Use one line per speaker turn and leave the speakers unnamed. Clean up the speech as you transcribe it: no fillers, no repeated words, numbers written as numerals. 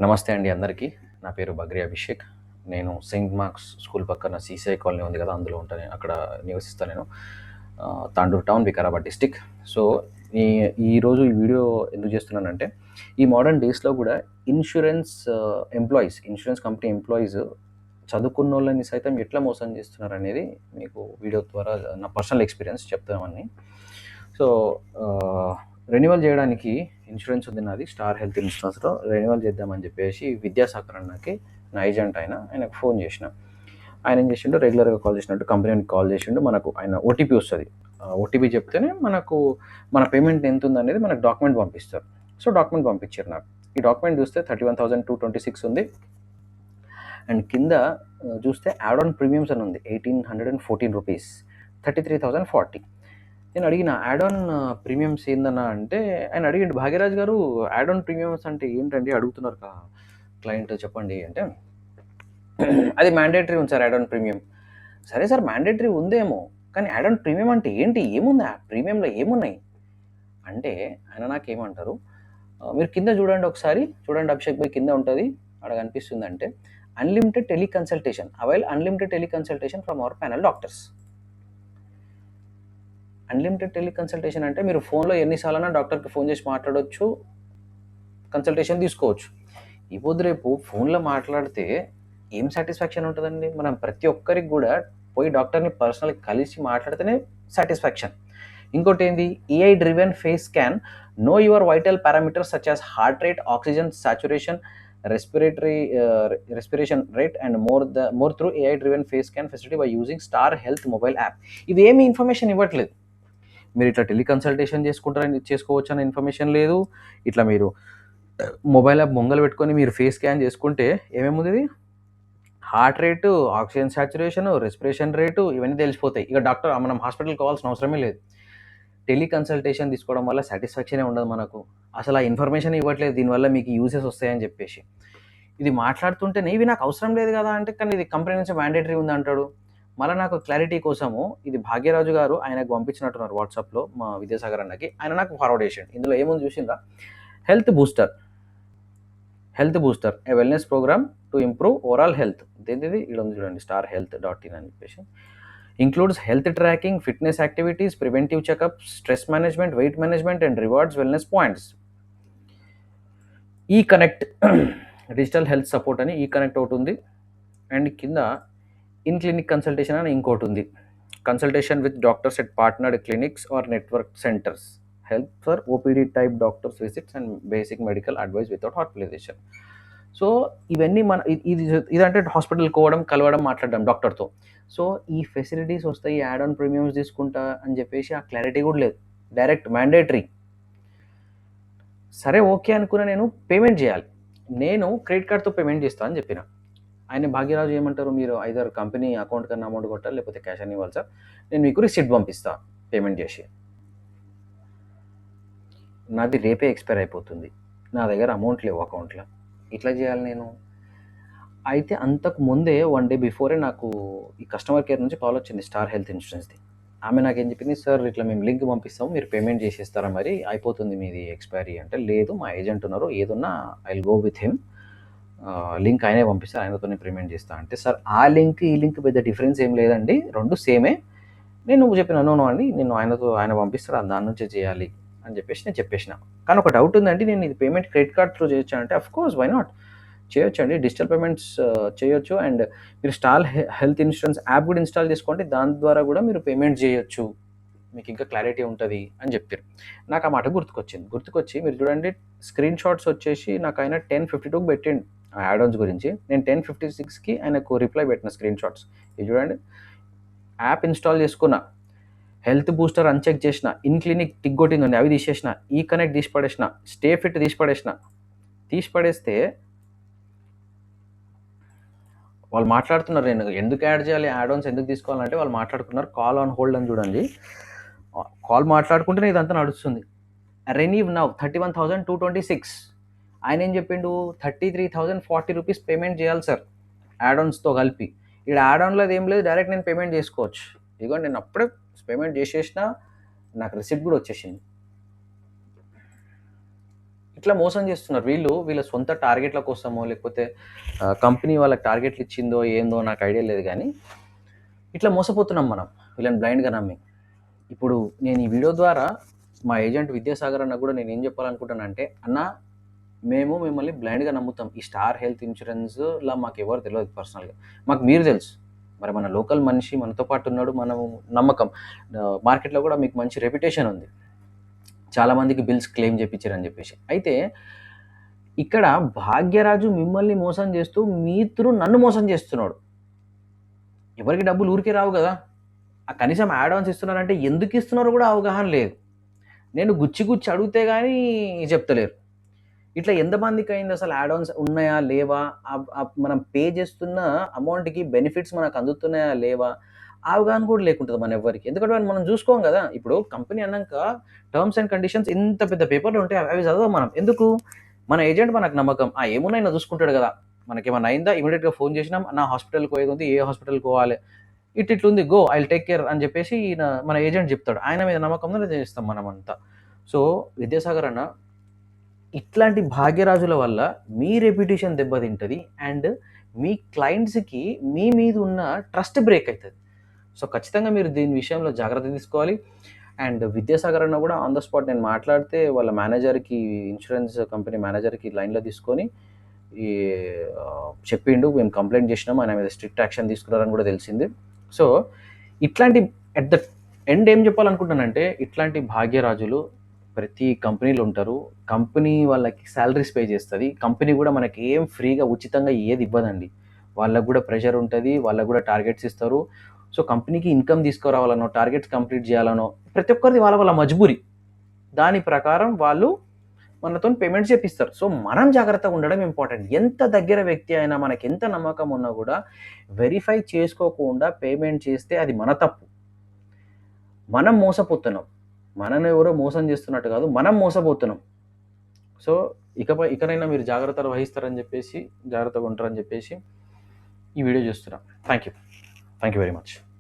నమస్తే అండి అందరికీ. నా పేరు బగ్రి అభిషేక్. నేను సెయింట్ మార్క్స్ స్కూల్ పక్కన సీసీఐ కాలనీ ఉంది కదా! అందులో ఉంటా నేను. అక్కడ నివసిస్తా నేను. Tandur town, Vikarabad district. So, ఈ ఈరోజు ఈ వీడియో ఎందుకు చేస్తున్నానంటే, ఈ మోడర్న్ డేస్‌లో కూడా ఇన్స్యూరెన్స్ కంపెనీ ఎంప్లాయీస్ చదువుకున్నోళ్ళని సైతం ఎట్లా మోసం చేస్తున్నారనేది మీకు వీడియో ద్వారా నా పర్సనల్ ఎక్స్‌పీరియన్స్ చెప్తామని. సో, రెన్యువల్ చేయడానికి ఇన్సూరెన్స్ ఉంది నాది. స్టార్ హెల్త్ ఇన్సూరెన్స్‌లో రెన్యువల్ చేద్దామని చెప్పేసి విద్యాసాగర్ అన్నకి, నా ఏజెంట్ ఆయనకు ఫోన్ చేసిన. ఆయన ఏం చేసిండు, రెగ్యులర్‌గా కాల్ చేసినట్టు కంపెనీకి కాల్ చేసిండు. మనకు ఆయన ఓటీపీ వస్తది. ఓటీపీ చెప్తేనే మనకు మన పేమెంట్ ఎంతుందనేది మనకు డాక్యుమెంట్ పంపిస్తారు. సో, డాక్యుమెంట్ పంపించారు నాకు. ఈ డాక్యుమెంట్ చూస్తే 31,226 ఉంది. అండ్ కింద చూస్తే యాడ్ ఆన్ ప్రీమియమ్స్ అని ఉంది. 1,814 రూపీస్, 33,040. నేను అడిగిన యాడ్ ఆన్ ప్రీమియమ్స్ ఏందన్నా అంటే, ఆయన అడిగిండు, భాగ్యరాజ్ గారు యాడ్ ఆన్ ప్రీమియమ్స్ అంటే ఏంటండి అడుగుతున్నారు క్లయింట్ చెప్పండి అంటే, అది మ్యాండేటరీ ఉంది సార్ యాడ్ ఆన్ ప్రీమియం. సరే సార్, మ్యాండేటరీ ఉందేమో, కానీ యాడ్ ఆన్ ప్రీమియం అంటే ఏంటి, ఏముంది ఆ ప్రీమియంలో ఏమున్నాయి అంటే, ఆయన నాకేమంటారు, మీరు కింద చూడండి ఒకసారి, చూడండి అభిషేక్ భాయ్, కింద ఉంటుంది, అక్కడ కనిపిస్తుంది అంటే, unlimited teleconsultation unlimited teleconsultation from our panel doctors. Unlimited teleconsultation అంటే మీరు ఫోన్లో ఎన్నిసార్లైనా డాక్టర్కి ఫోన్ చేసి మాట్లాడవచ్చు, కన్సల్టేషన్ తీసుకోవచ్చు. ఈ పొద్దు రేపు ఫోన్లో మాట్లాడితే ఏం సాటిస్ఫాక్షన్ ఉంటుందండి? మనం ప్రతి ఒక్కరికి కూడా పోయి డాక్టర్ని పర్సనల్గా కలిసి మాట్లాడితేనే సాటిస్ఫాక్షన్. ఇంకోటి ఏంది, AI driven face scan, know your vital parameters such as heart rate, oxygen saturation, respiration rate and more through AI driven face scan facility by using Star Health mobile app. ఇవేమి information ఇవ్వట్లేదు. మీరు ఇట్లా teleconsultation చేసుకోవచ్చు అనే information లేదు. ఇట్లా మీరు mobile app ముంగలు పెట్టుకొని మీరు ఫేస్ స్కాన్ చేసుకుంటే ఏమేముంది, heart rate, oxygen saturation, respiration rate, ఇవన్నీ తెలిసిపోతాయి. ఇక మనం హాస్పిటల్కి కావాల్సిన అవసరమే లేదు. టెలికన్సల్టేషన్ తీసుకోవడం వల్ల సాటిస్ఫాక్షనే ఉండదు మనకు. అసలు ఆ ఇన్ఫర్మేషన్ ఇవ్వట్లేదు, దీనివల్ల మీకు యూజెస్ వస్తాయని చెప్పేసి. ఇది మాట్లాడుతుంటేనే ఇవి నాకు అవసరం లేదు కదా అంటే, కానీ ఇది కంపెనీ నుంచి మ్యాండేటరీ ఉంది అంటాడు. మళ్ళీ నాకు క్లారిటీ కోసము ఇది భాగ్యరాజు గారు ఆయనకు పంపించినట్టున్నారు వాట్సాప్లో, మా విద్యాసాగర్ అన్నకి. ఆయన నాకు ఫార్వర్డ్ చేసిండు. ఇందులో ఏముంది చూసిందా, health booster, a wellness program to improve overall health. ఇది ఇక్కడ ఉంది చూడండి, starhealth.in అని చెప్పేసి. Includes health tracking, fitness activities, preventive checkup, stress management, weight management and rewards wellness points. ఈ కనెక్ట్ డిజిటల్ హెల్త్ సపోర్ట్ అని ఈ కనెక్ట్ ఒకటి ఉంది. అండ్ కింద ఇన్ క్లినిక్ కన్సల్టేషన్ అని ఇంకోటి ఉంది. Consultation with doctors at partnered clinics or network centres, help for OPD type doctors visits and basic medical advice without hospitalisation. So ఇవన్నీ ఇదంటే హాస్పిటల్కి పోవడం, కలవడం, మాట్లాడడం డాక్టర్తో. సో ఈ ఫెసిలిటీస్ వస్తాయి యాడ్ ఆన్ ప్రీమియమ్స్ తీసుకుంటా అని చెప్పేసి ఆ క్లారిటీ కూడా లేదు. Direct mandatory. సరే ఓకే అనుకున్నా, నేను పేమెంట్ చేయాలి. నేను క్రెడిట్ కార్డ్తో పేమెంట్ చేస్తాను అని చెప్పిన. ఆయన భాగ్యరాజు ఏమంటారు, మీరు ఐదర్ కంపెనీ అకౌంట్ కన్నా అమౌంట్ కొట్టాలి, లేకపోతే క్యాష్ అని ఇవ్వాలి సార్, నేను మీకు రిసిప్ట్ పంపిస్తాను పేమెంట్ చేసి. నాది రేపే ఎక్స్పైర్ అయిపోతుంది, నా దగ్గర అమౌంట్ లేవు అకౌంట్లో, ఇట్లా చేయాలి నేను. అయితే అంతకు ముందే 1 డే బిఫోరే నాకు ఈ కస్టమర్ కేర్ నుంచి కాల్ వచ్చింది, స్టార్ హెల్త్ ఇన్సూరెన్స్ది. ఆమె నాకేం చెప్పింది, సార్ ఇట్లా మేము లింక్ పంపిస్తాము, మీరు పేమెంట్ చేసేస్తారా, మరి అయిపోతుంది మీది ఎక్స్పైరీ అంటే. లేదు, మా ఏజెంట్ ఉన్నారు, ఏదున్నా I will go with him, link ఆయనే పంపిస్తారు, ఆయనతోనే పేమెంట్ చేస్తా అంటే, సార్ ఆ లింక్ ఈ లింక్ పెద్ద డిఫరెన్స్ ఏం లేదండి, రెండు సేమే. నేను చెప్పిన నో అండి, నేను ఆయన పంపిస్తాడు, దాని నుంచే చేయాలి అని చెప్పేసి నేను చెప్పేసిన. కానీ ఒక డౌట్ ఉందండి, నేను ఇది పేమెంట్ క్రెడిట్ కార్డ్ త్రూ చేయొచ్చా అంటే, అఫ్ కోర్స్ వై నాట్, చేయొచ్చు అండి, డిజిటల్ పేమెంట్స్ చేయొచ్చు. అండ్ మీరు స్టార్ హెల్త్ ఇన్సూరెన్స్ యాప్ కూడా ఇన్స్టాల్ చేసుకోండి, దాని ద్వారా కూడా మీరు పేమెంట్ చేయొచ్చు, మీకు ఇంకా క్లారిటీ ఉంటుంది అని చెప్పారు. నాకు ఆ మాట గుర్తుకొచ్చి మీరు చూడండి, స్క్రీన్ షాట్స్ వచ్చేసి నాకు ఆయన 10:52 పెట్టిండు యాడ్ ఆన్స్ గురించి. నేను 10:56కి ఆయనకు రిప్లై పెట్టిన స్క్రీన్ షాట్స్. ఇది చూడండి, యాప్ ఇన్స్టాల్ చేసుకున్నా, హెల్త్ బూస్టర్ అన్చెక్ చేసిన, ఇన్ క్లినిక్ టిక్ కొట్టింది ఉంది, అవి తీసేసిన, ఈ కనెక్ట్ తీసి పడేసిన, స్టే ఫిట్ తీసి పడేస్తే వాళ్ళు మాట్లాడుతున్నారు, నేను ఎందుకు యాడ్ చేయాలి, యాడ్ ఆన్స్ ఎందుకు తీసుకోవాలంటే వాళ్ళు మాట్లాడుకున్నారు. కాల్ ఆన్ హోల్డ్ అని చూడండి, కాల్ మాట్లాడుకుంటేనే ఇదంతా నడుస్తుంది. Renew now 31,226. ఆయన ఏం చెప్పిండు, 33,040 రూపీస్ పేమెంట్ చేయాలి సార్ యాడ్ ఆన్స్తో కలిపి. ఇక్కడ యాడ్ ఆన్లో ఏం లేదు, డైరెక్ట్ నేను పేమెంట్ చేసుకోవచ్చు. ఇదిగోండి, నేను అప్పుడే పేమెంట్ చేసేసిన, నాకు రిసిప్ట్ కూడా వచ్చేసింది. ఇట్లా మోసం చేస్తున్నారు వీళ్ళు. వీళ్ళ సొంత టార్గెట్ల కోసమో, లేకపోతే కంపెనీ వాళ్ళకి టార్గెట్లు ఇచ్చిందో ఏందో నాకు ఐడియా లేదు గానీ, ఇట్లా మోసపోతున్నాం మనం వీళ్ళని బ్లైండ్‌గా నమ్మి. ఇప్పుడు నేను ఈ వీడియో ద్వారా మా ఏజెంట్ విద్యాసాగర్ అన్నకు కూడా నేనేం చెప్పాలనుకుంటున్నానంటే, అన్నా మేము మిమ్మల్ని బ్లైండ్‌గా నమ్ముతాం. ఈ స్టార్ హెల్త్ ఇన్స్యూరెన్స్‌లా మాకెవరు తెలవదు పర్సనల్‌గా. మాకు మీరు తెలుసు. మరి మన లోకల్ మనిషి మనతో పాటు ఉన్నాడు. మనం నమ్మకం. మార్కెట్‌లో కూడా మీకు మంచి రెప్యుటేషన్ ఉంది. చాలామందికి బిల్స్ క్లెయిమ్ చేపిచ్చారని చెప్పేసి. అయితే ఇక్కడ భాగ్యరాజు మిమ్మల్ని మోసం చేస్తూ, మీ త్రూ నన్ను మోసం చేస్తున్నాడు. ఎవరికి డబ్బులు ఊరికే రావు గదా! కనీసం యాడ్ ఆన్స్ ఇస్తున్నారంటే ఎందుకు ఇస్తున్నారో కూడా అవగాహన లేదు. నేను గుచ్చి గుచ్చి అడిగితే గానీ చెప్తలేరు. ఇట్లా ఎంతమందికయింది అసలు యాడ్ ఆన్స్ ఉన్నాయా? లేవా? మనం పే చేస్తున్న అమౌంట్‌కి బెనిఫిట్స్ మనకు అందుతున్నాయా? లేవా? అవగాహన కూడా లేకుంటది మనెవ్వరికీ. ఎందుకంటే మనం చూసుకోం గదా! ఇప్పుడు కంపెనీ అన్నాక టర్మ్స్ అండ్ కండిషన్స్ ఇంత పెద్ద పేపర్‌లో ఉంటాయి. అవి చదవం మనం. ఎందుకు? మన ఏజెంట్ మనకు నమ్మకం. ఏమున్నా ఈయన చూసుకుంటాడు గదా! మనకేమన్నా అయిందా? ఇమ్మీడియేట్‌గా ఫోన్ చేసినాం. అన్న హాస్పిటల్‌కి పోయేదుంది. ఏ హాస్పిటల్‌కి పోవాలి? ఇట్లిట్లుంది. Go I will take care అని చెప్పేసి మన ఏజెంట్ చెప్తాడు. ఆయన మీద నమ్మకంతోనే చేస్తాం మనమంతా. సో, విద్యాసాగర్ అన్న ఇట్లాంటి భాగ్యరాజుల వల్ల మీ రెప్యుటేషన్ దెబ్బతింటది. అండ్ మీ క్లయింట్స్‌కి మీ మీద ఉన్న ట్రస్ట్ బ్రేక్ అయితది. సో, ఖచ్చితంగా మీరు దీని విషయంలో జాగ్రత్త తీసుకోవాలి. అండ్ విద్యాసాగర్ అన్న కూడా ఆన్ ద స్పాట్ నేను మాట్లాడితే వాళ్ళ మేనేజర్‌కి, ఇన్స్యూరెన్స్ కంపెనీ మేనేజర్‌కి లైన్‌లో తీసుకొని ఈ చెప్పిండు. మేము కంప్లెయింట్ చేసినాం. ఆయన మీద స్ట్రిక్ట్ యాక్షన్ తీసుకున్నారని కూడా తెలిసింది. సో, ఇట్లాంటి ఎట్ ద ఎండ్ ఏం చెప్పాలనుకుంటున్నానంటే, ఇట్లాంటి భాగ్యరాజులు ప్రతి కంపెనీలో ఉంటారు. కంపెనీ వాళ్ళకి సాలరీస్ పే చేస్తది. కంపెనీ కూడా మనకి ఏం ఫ్రీగా ఉచితంగా ఏది ఇవ్వదండి. వాళ్ళకి కూడా ప్రెషర్ ఉంటది. వాళ్ళకి కూడా టార్గెట్స్ ఇస్తారు. సో, కంపెనీకి ఇన్‌కమ్ తీసుకురావాలనో, టార్గెట్స్ కంప్లీట్ చేయాలనో ప్రతి ఒక్కరిది వాళ్ళ వాళ్ళ మజ్బూరి. దాని ప్రకారం వాళ్ళు మనతోని పేమెంట్ చేపిస్తారు. సో, మనం జాగ్రత్తగా ఉండడం ఇంపార్టెంట్. ఎంత దగ్గర వ్యక్తి అయినా మనకెంత నమ్మకం ఉన్నా కూడా వెరిఫై చేసుకోకుండా పేమెంట్ చేస్తే అది మన తప్పు. మనం మోసపోతున్నాం. మనల్ని ఎవరో మోసం చేస్తున్నట్టు కాదు. మనం మోసపోతున్నాం. సో, ఇకనైనా మీరు జాగ్రత్తలు వహిస్తారని చెప్పేసి, జాగ్రత్తగా ఉంటారని చెప్పేసి ఈ వీడియో చేస్తున్నా. Thank you. Thank you very much.